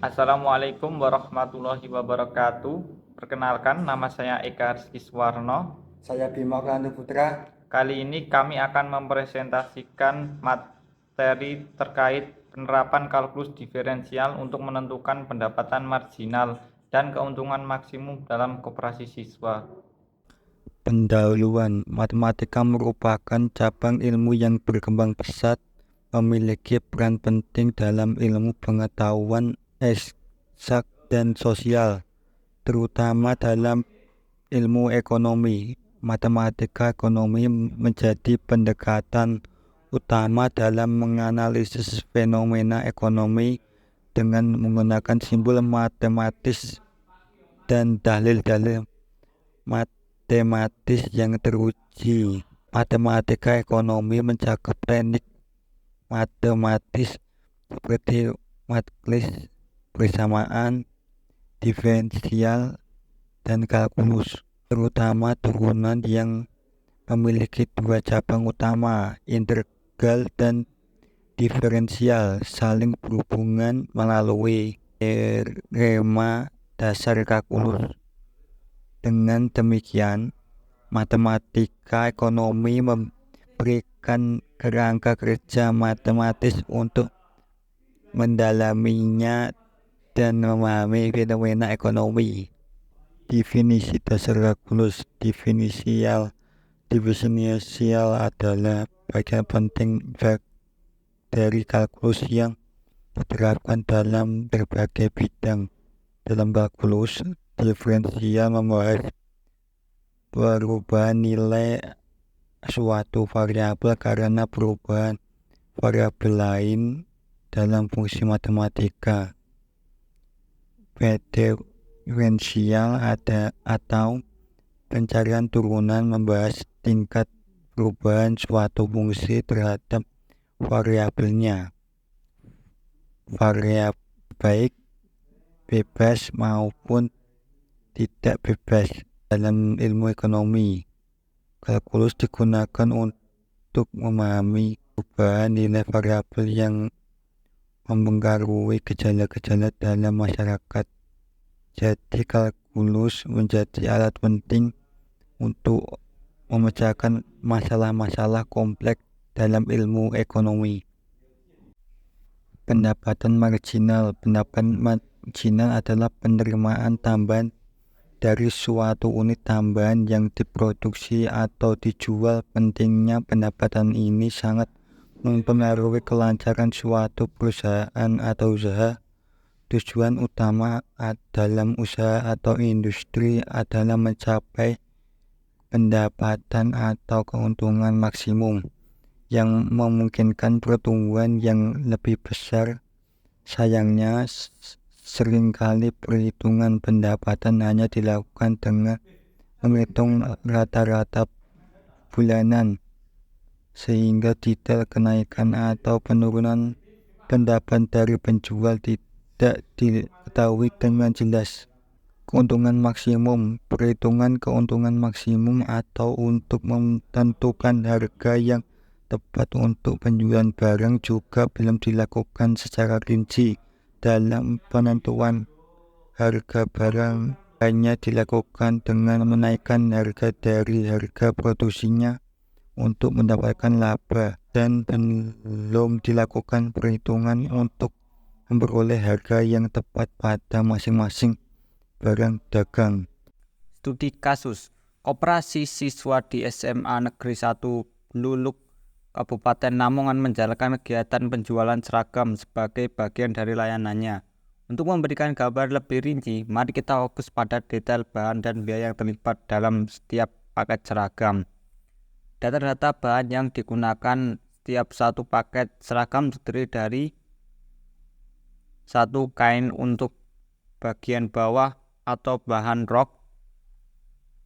Assalamualaikum warahmatullahi wabarakatuh. Perkenalkan, nama saya Eka Rizky Suwarno. Saya Bima Oklandu Putra. Kali ini kami akan mempresentasikan materi terkait penerapan kalkulus diferensial untuk menentukan pendapatan marginal dan keuntungan maksimum dalam koperasi siswa. Pendahuluan, matematika merupakan cabang ilmu yang berkembang pesat, memiliki peran penting dalam ilmu pengetahuan eksak dan sosial, terutama dalam ilmu ekonomi. Matematika ekonomi menjadi pendekatan utama dalam menganalisis fenomena ekonomi dengan menggunakan simbol matematis dan dalil-dalil matematis yang teruji. Matematika ekonomi mencakup teknik matematis seperti matriks, persamaan, diferensial, dan kalkulus, terutama turunan yang memiliki dua cabang utama, integral dan diferensial, saling berhubungan melalui teorema dasar kalkulus. Dengan demikian, matematika ekonomi memberikan kerangka kerja matematis untuk mendalaminya dan memahami fenomena ekonomi. Definisi dasar kalkulus diferensial adalah bagian penting dari kalkulus yang diterapkan dalam berbagai bidang. Dalam kalkulus diferensial membahas perubahan nilai suatu variabel karena perubahan variabel lain dalam fungsi matematika. Diferensial atau pencarian turunan membahas tingkat perubahan suatu fungsi terhadap variabelnya. Variabel baik bebas maupun tidak bebas. Dalam ilmu ekonomi, kalkulus digunakan untuk memahami perubahan nilai variabel yang mempengaruhi gejala-gejala dalam masyarakat. Jadi kalkulus menjadi alat penting untuk memecahkan masalah-masalah kompleks dalam ilmu ekonomi. Pendapatan marginal adalah penerimaan tambahan dari suatu unit tambahan yang diproduksi atau dijual. Pentingnya pendapatan ini sangat mempengaruhi kelancaran suatu perusahaan atau usaha. Tujuan utama dalam usaha atau industri adalah mencapai pendapatan atau keuntungan maksimum yang memungkinkan pertumbuhan yang lebih besar. Sayangnya, seringkali perhitungan pendapatan hanya dilakukan dengan menghitung rata-rata bulanan, sehingga detail kenaikan atau penurunan pendapatan dari penjual tidak diketahui dengan jelas. Keuntungan maksimum, perhitungan keuntungan maksimum atau untuk menentukan harga yang tepat untuk penjualan barang juga belum dilakukan secara rinci. Dalam penentuan harga barang hanya dilakukan dengan menaikkan harga dari harga produksinya untuk mendapatkan laba, dan belum dilakukan perhitungan untuk memperoleh harga yang tepat pada masing-masing barang dagang. Studi kasus Koperasi siswa di SMA Negeri 1 Bluluk, Kabupaten Lamongan menjalankan kegiatan penjualan seragam sebagai bagian dari layanannya. Untuk memberikan gambar lebih rinci, mari kita fokus pada detail bahan dan biaya yang terlibat dalam setiap paket seragam. Data-data bahan yang digunakan setiap satu paket seragam terdiri dari satu kain untuk bagian bawah atau bahan rok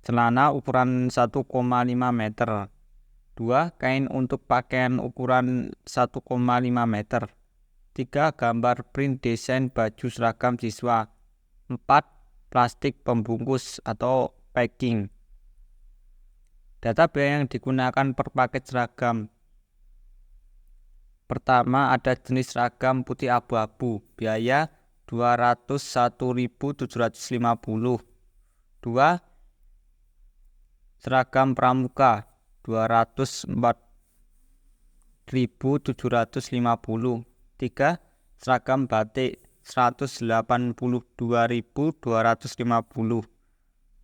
celana ukuran 1,5 meter, 2 kain untuk pakaian ukuran 1,5 meter, 3 gambar print desain baju seragam siswa, 4 plastik pembungkus atau packing. Data biaya yang digunakan per paket seragam. Pertama, ada jenis seragam putih abu-abu, biaya 201.750. 2. Seragam pramuka 204.750. 3. Seragam batik 182.250.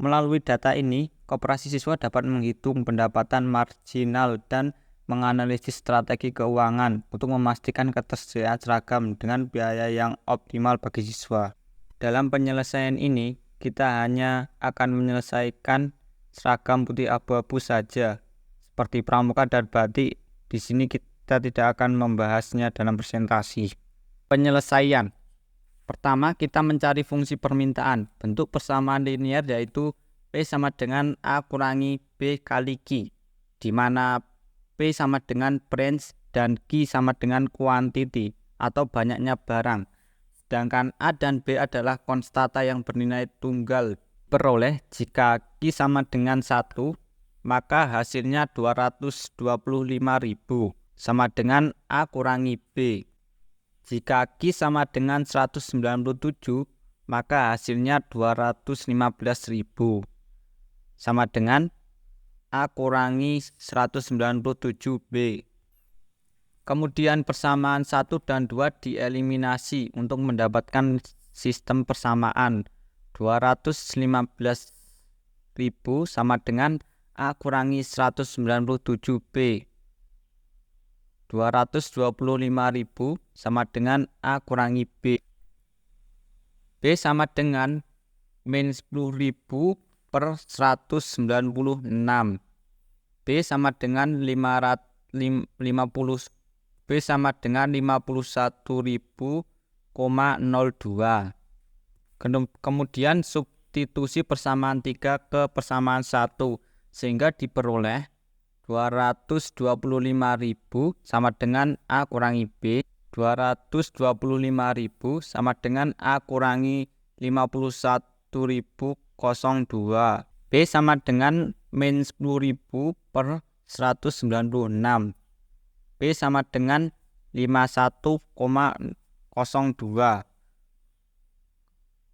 Melalui data ini, Koperasi Siswa dapat menghitung pendapatan marginal dan menganalisis strategi keuangan untuk memastikan ketersediaan seragam dengan biaya yang optimal bagi siswa. Dalam penyelesaian ini, kita hanya akan menyelesaikan seragam putih abu-abu saja, seperti pramuka dan batik. Di sini kita tidak akan membahasnya dalam presentasi. Penyelesaian. Pertama, kita mencari fungsi permintaan. Bentuk persamaan linear yaitu P sama dengan A kurangi B kali Q, di mana P sama dengan branch dan Q sama dengan quantity atau banyaknya barang. Sedangkan A dan B adalah konstanta yang bernilai tunggal. Peroleh jika Q sama dengan 1, maka hasilnya 225.000 sama dengan A kurangi B. Jika Q sama dengan 197, maka hasilnya 215.000 sama dengan A kurangi 197B. Kemudian persamaan 1 dan 2 dieliminasi untuk mendapatkan sistem persamaan. 215.000 sama dengan A kurangi 197B. 225.000 sama dengan A kurangi B. B sama dengan min 10.000 per 196. B sama dengan 50. B sama dengan 51.000,02. Kemudian substitusi persamaan 3 ke persamaan 1 sehingga diperoleh 225.000 sama dengan A kurangi B. 225.000 sama dengan A kurangi 51.002. B sama dengan min 10.000 per 196. B sama dengan 51,02.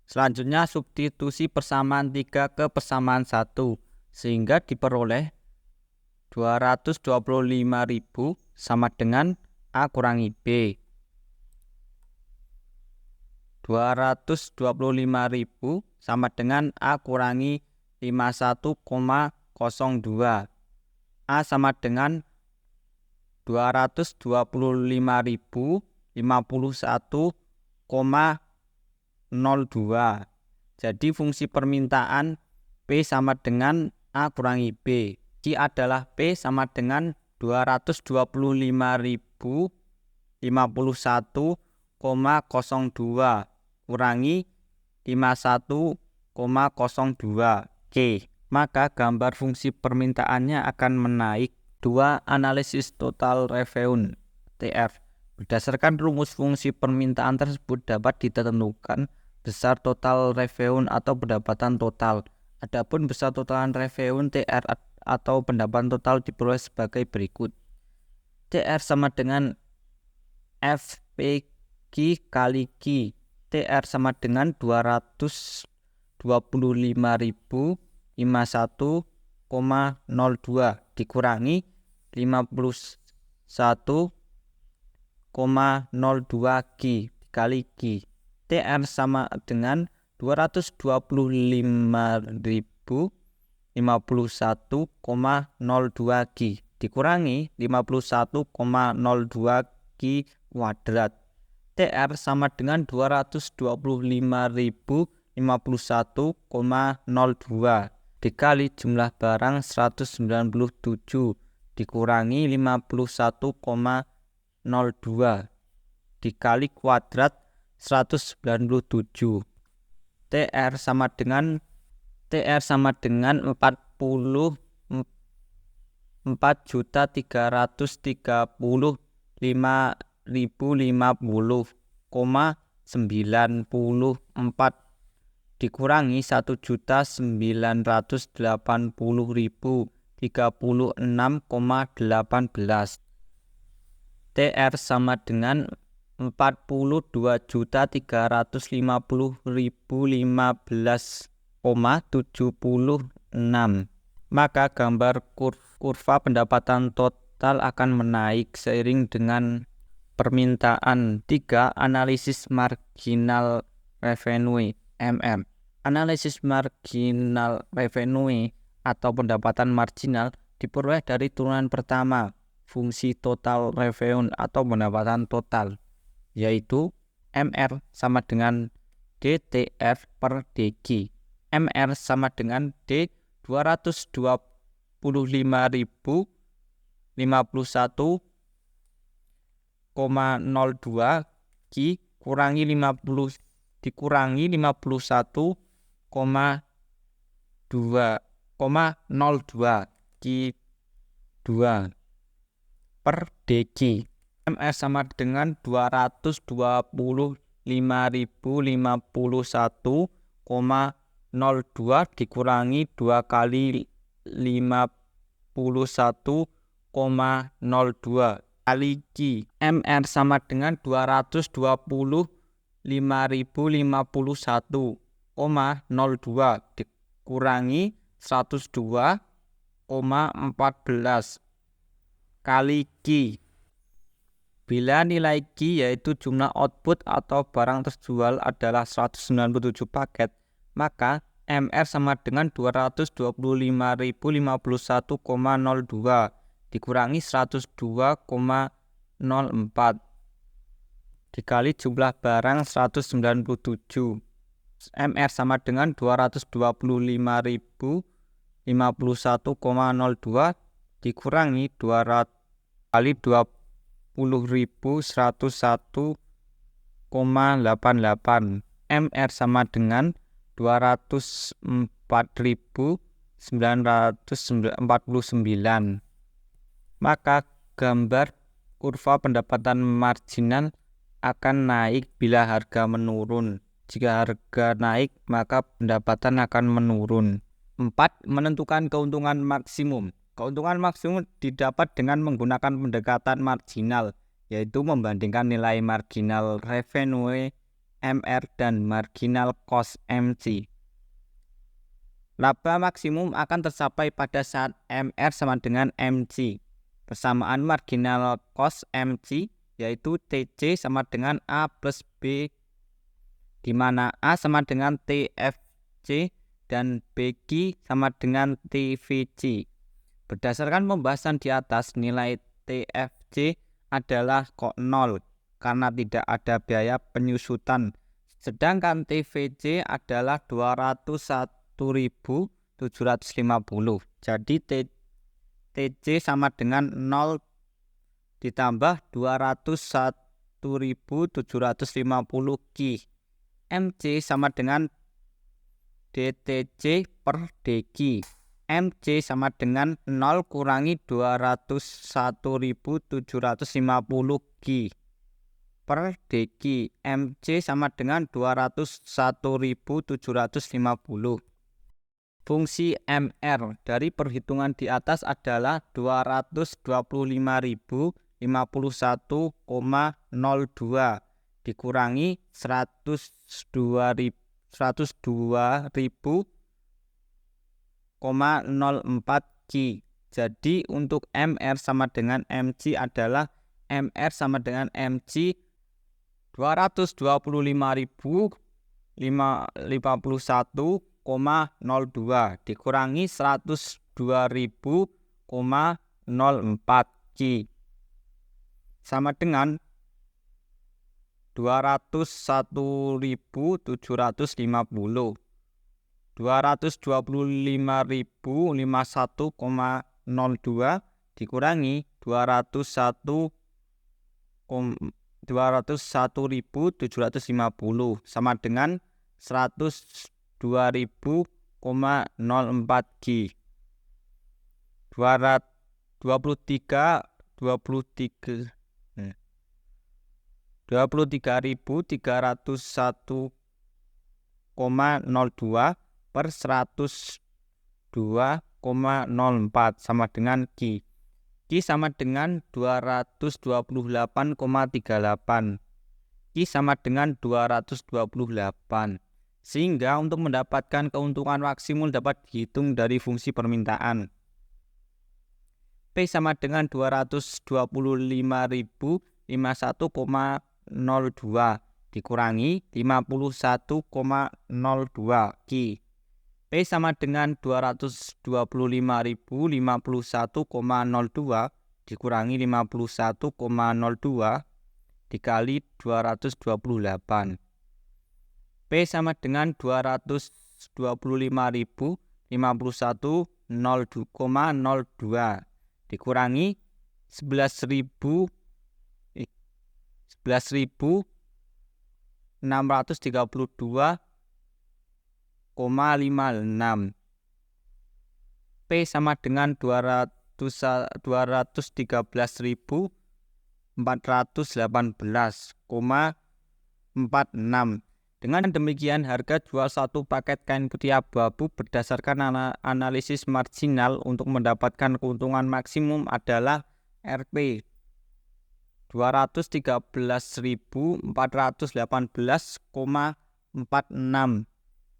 Selanjutnya substitusi persamaan 3 ke persamaan 1 sehingga diperoleh 225.000 sama dengan A kurangi B. 225.000 sama dengan A kurangi 51,02. A sama dengan 225.051,02. Jadi fungsi permintaan P sama dengan A kurangi B. Q adalah P sama dengan 225.051,02 kurangi 51,02 K. Maka gambar fungsi permintaannya akan menaik. 2. Analisis total revenue TR. Berdasarkan rumus fungsi permintaan tersebut dapat ditentukan besar total revenue atau pendapatan total. Adapun besar total revenue TR atau pendapatan total diperoleh sebagai berikut. TR sama dengan FPQ kali Q. TR sama dengan 225.051,02 dikurangi 51,02 Q dikali Q. TR sama dengan 225.051,02 Q dikurangi 51,02 Q kuadrat. TR sama dengan 225.051,02 dikali jumlah barang 197 dikurangi 51,02 dikali kuadrat 197. TR sama dengan 44.435.050,94 dikurangi 1.980.036,18. TR sama dengan 42.350.015,76. Maka gambar kurva pendapatan total akan menaik seiring dengan permintaan. 3. Analisis marginal revenue (MR). Analisis marginal revenue atau pendapatan marginal diperoleh dari turunan pertama fungsi total revenue atau pendapatan total, yaitu MR sama dengan DTR per DG. MR sama dengan D 225.051,02 Q kurangi 50 dikurangi 51,02 Q2 per DG. MR sama dengan 225.051,02 dikurangi 2 kali 51,02 kali Q. MR sama dengan 225.051,02 dikurangi 102,14 kali Q. Bila nilai Q yaitu jumlah output atau barang terjual adalah 197 paket, maka MR sama dengan 225.051,02 dikurangi 102,04 dikali jumlah barang 197. MR sama dengan 225.051,02 dikurangi 200 kali 20.101,88. MR sama dengan 204.949. Maka gambar kurva pendapatan marginal akan naik bila harga menurun. Jika harga naik, maka pendapatan akan menurun. 4. Menentukan keuntungan maksimum. Keuntungan maksimum didapat dengan menggunakan pendekatan marginal, yaitu membandingkan nilai marginal revenue MR dan marginal cost MC. Laba maksimum akan tercapai pada saat MR sama dengan MC. Persamaan marginal cost MC yaitu TC sama dengan A plus B, di mana A sama dengan TFC dan BQ sama dengan TVC. Berdasarkan pembahasan di atas, nilai TFC adalah kok 0 karena tidak ada biaya penyusutan, sedangkan TVC adalah 201.750. Jadi TC sama dengan 0 ditambah 201.750 Q. MC sama dengan DTC per DG. MC sama dengan 0 kurangi 201.750 Q per DG. MC sama dengan 201.750. Fungsi MR dari perhitungan di atas adalah 225.051,02 dikurangi 102.004 Q. Jadi untuk MR sama dengan MC adalah MR sama dengan MC 225.051,02 dikurangi 102.004 Q sama dengan 201.750. 225.051,02 dikurangi 201.750 sama dengan 102.004 Q. 23.301,02 per 102,04 sama dengan Q. Q sama dengan 228,38. Q sama dengan 228. Sehingga untuk mendapatkan keuntungan maksimum dapat dihitung dari fungsi permintaan. P sama dengan 225.051,02 dikurangi 51,02 Q. P sama dengan 225.051,02 dikurangi 51,02 dikali 228. P sama dengan 225.051,02 dikurangi 11.632,56. P sama dengan 213.418,46. Dengan demikian, harga jual satu paket kain putih abu-abu berdasarkan analisis marginal untuk mendapatkan keuntungan maksimum adalah Rp 213.418,46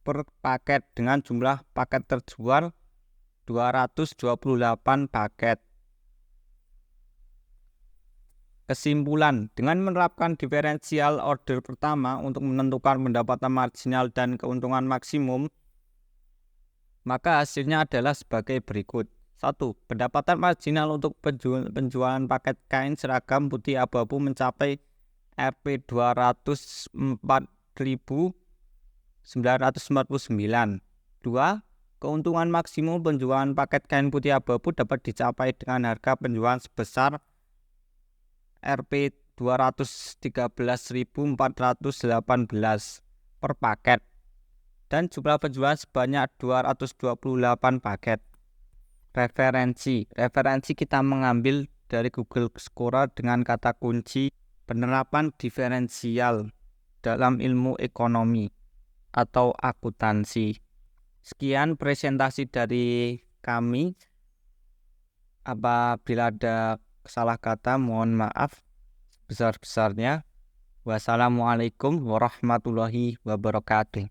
per paket dengan jumlah paket terjual 228 paket. Kesimpulan, dengan menerapkan diferensial order pertama untuk menentukan pendapatan marginal dan keuntungan maksimum, maka hasilnya adalah sebagai berikut. 1. Pendapatan marginal untuk penjualan paket kain seragam putih abu-abu mencapai Rp 204.949. 2. Keuntungan maksimum penjualan paket kain putih abu-abu dapat dicapai dengan harga penjualan sebesar Rp 213.418 per paket dan jumlah penjualan sebanyak 228 paket. Referensi kita mengambil dari Google Scholar dengan kata kunci penerapan diferensial dalam ilmu ekonomi atau akuntansi. Sekian presentasi dari kami. Apabila ada salah kata, mohon maaf sebesar-besarnya. Wassalamualaikum warahmatullahi wabarakatuh.